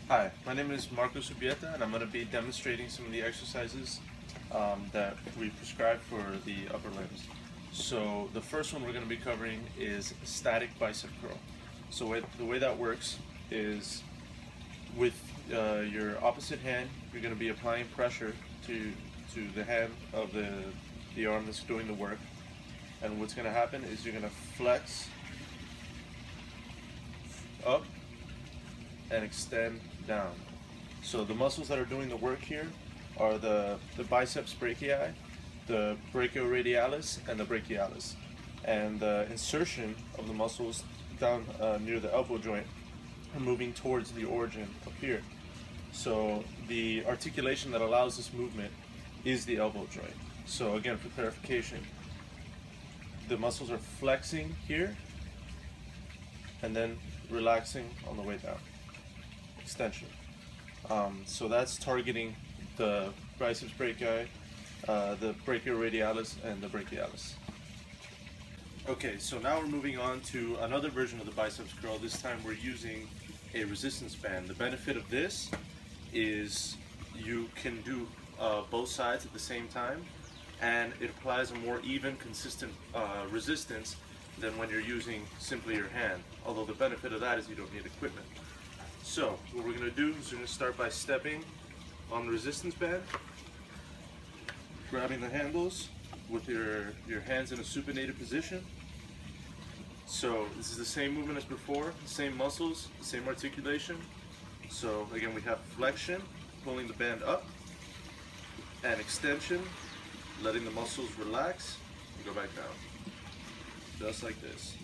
Hi, my name is Markos Ubieta, and I'm going to be demonstrating some of the exercises that we prescribe for the upper limbs. So the first one we're going to be covering is static bicep curl. So the way that works is with your opposite hand, you're going to be applying pressure to the hand of the arm that's doing the work. And what's going to happen is you're going to flex up and extend down. So the muscles that are doing the work here are the biceps brachii, the brachioradialis, and the brachialis. And the insertion of the muscles down near the elbow joint are moving towards the origin up here. So the articulation that allows this movement is the elbow joint. So again, for clarification, the muscles are flexing here and then relaxing on the way down. Extension. So that's targeting the biceps brachii, the brachioradialis, and the brachialis. Okay, so now we're moving on to another version of the biceps curl. This time we're using a resistance band. The benefit of this is you can do both sides at the same time, and it applies a more even, consistent resistance than when you're using simply your hand. Although the benefit of that is you don't need equipment. So what we're going to do is we're going to start by stepping on the resistance band, grabbing the handles with your hands in a supinated position. So this is the same movement as before, the same muscles, the same articulation. So again, we have flexion, pulling the band up, and extension, letting the muscles relax and go back down, just like this.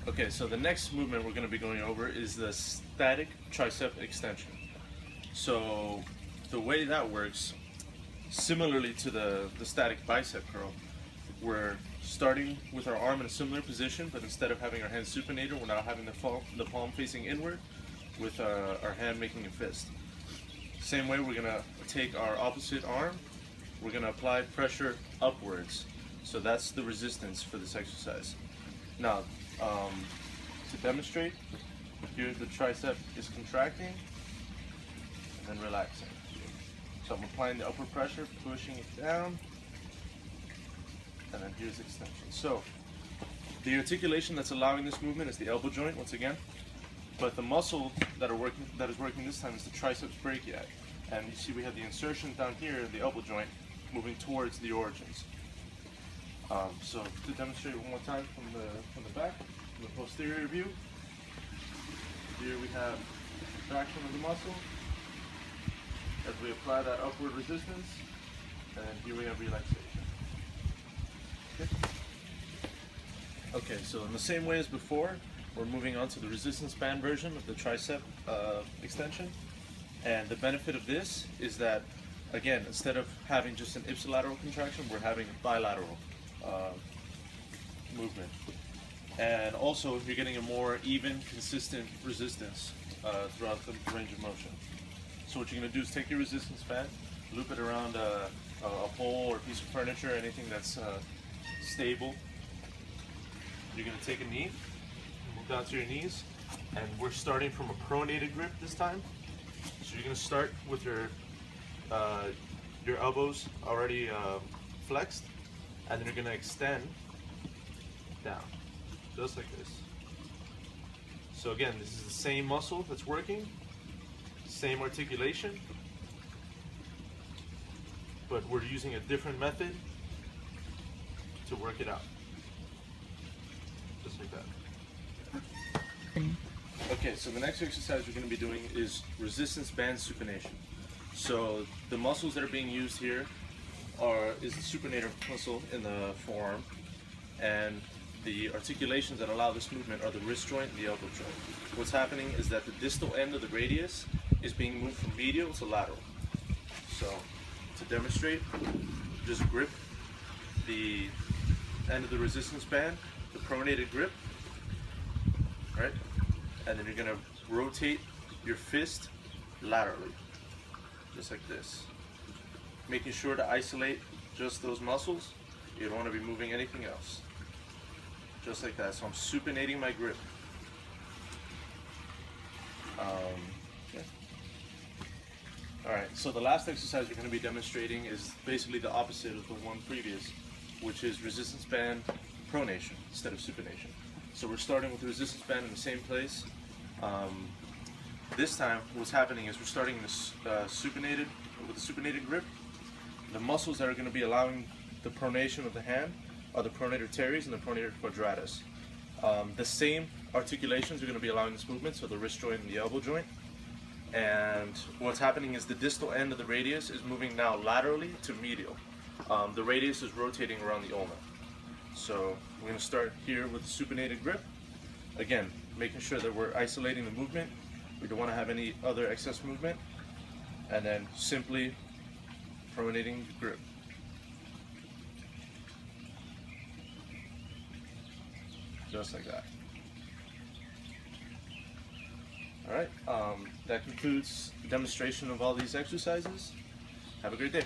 Okay, so the next movement we're going to be going over is the static tricep extension. So the way that works, similarly to the static bicep curl, we're starting with our arm in a similar position, but instead of having our hand supinated, we're now having the palm facing inward with our hand making a fist. Same way, we're going to take our opposite arm, we're going to apply pressure upwards. So that's the resistance for this exercise. Now, to demonstrate, here the tricep is contracting and then relaxing. So I'm applying the upward pressure, pushing it down, and then here's extension. So the articulation that's allowing this movement is the elbow joint once again, but the muscle that is working this time is the triceps brachii. And you see we have the insertion down here in the elbow joint moving towards the origins. So to demonstrate one more time from the back, from the posterior view, here we have contraction of the muscle as we apply that upward resistance, and here we have relaxation. Okay, so in the same way as before, we're moving on to the resistance band version of the tricep extension, and the benefit of this is that, again, instead of having just an ipsilateral contraction, we're having a bilateral movement. And also you're getting a more even, consistent resistance throughout the range of motion. So what you're going to do is take your resistance band, loop it around a pole or a piece of furniture, anything that's stable. You're going to take a knee, move down to your knees, and we're starting from a pronated grip this time. So you're going to start with your elbows already flexed, and then you're going to extend down, just like this. So again, this is the same muscle that's working, same articulation, but we're using a different method to work it out. Just like that. Okay, so the next exercise we're going to be doing is resistance band supination. So the muscles that are being used here is the supinator muscle in the forearm, and the articulations that allow this movement are the wrist joint and the elbow joint. What's happening is that the distal end of the radius is being moved from medial to lateral. So to demonstrate, just grip the end of the resistance band, the pronated grip, right? And then you're going to rotate your fist laterally, just like this. Making sure to isolate just those muscles. You don't want to be moving anything else. Just like that. So I'm supinating my grip. Yeah. All right, so the last exercise we're going to be demonstrating is basically the opposite of the one previous, which is resistance band pronation instead of supination. So we're starting with the resistance band in the same place. This time, what's happening is we're starting this supinated with a supinated grip. The muscles that are going to be allowing the pronation of the hand are the pronator teres and the pronator quadratus. The same articulations are going to be allowing this movement, so the wrist joint and the elbow joint. And what's happening is the distal end of the radius is moving now laterally to medial. The radius is rotating around the ulna. So we're going to start here with the supinated grip. Again, making sure that we're isolating the movement. We don't want to have any other excess movement. And then simply pronating the grip. Just like that. Alright, that concludes the demonstration of all these exercises. Have a great day.